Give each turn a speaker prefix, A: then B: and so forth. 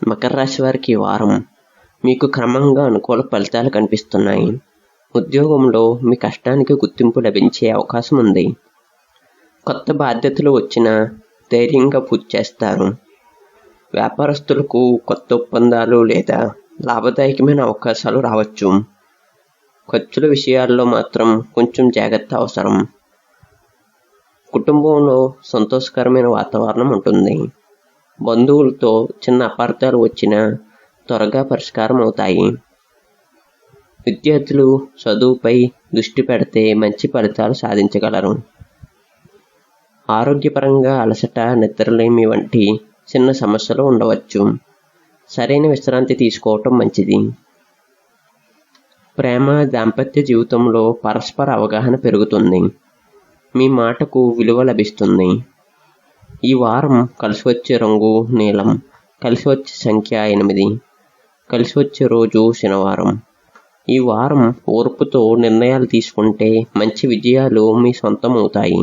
A: మకర రాశి వారికి ఈ వారం మీకు క్రమంగా అనుకూల ఫలితాలు కనిపిస్తున్నాయి. ఉద్యోగంలో మీ కష్టానికి గుర్తింపు లభించే అవకాశం ఉంది. కొత్త బాధ్యతలు వచ్చినా ధైర్యంగా పూర్తి చేస్తారు. వ్యాపారస్తులకు కొత్త ఒప్పందాలు లేదా లాభదాయకమైన అవకాశాలు రావచ్చు. ఖర్చుల విషయాల్లో మాత్రం కొంచెం జాగ్రత్త అవసరం. కుటుంబంలో సంతోషకరమైన వాతావరణం ఉంటుంది. బంధువులతో చిన్న అపార్థాలు వచ్చినా త్వరగా పరిష్కారం అవుతాయి. విద్యార్థులు చదువుపై దృష్టి పెడితే మంచి ఫలితాలు సాధించగలరు. ఆరోగ్యపరంగా అలసట, నిద్రలేమి వంటి చిన్న సమస్యలు ఉండవచ్చు. సరైన విశ్రాంతి తీసుకోవటం మంచిది. ప్రేమ, దాంపత్య జీవితంలో పరస్పర అవగాహన పెరుగుతుంది. మీ మాటకు విలువ లభిస్తుంది. ఈ వారం కలిసి వచ్చే రంగు నీలం, కలిసి వచ్చే సంఖ్య 8, కలిసి వచ్చే రోజు శనివారం. ఈ వారం ఓర్పుతో నిర్ణయాలు తీసుకుంటే మంచి విజయాలు మీ సొంతం అవుతాయి.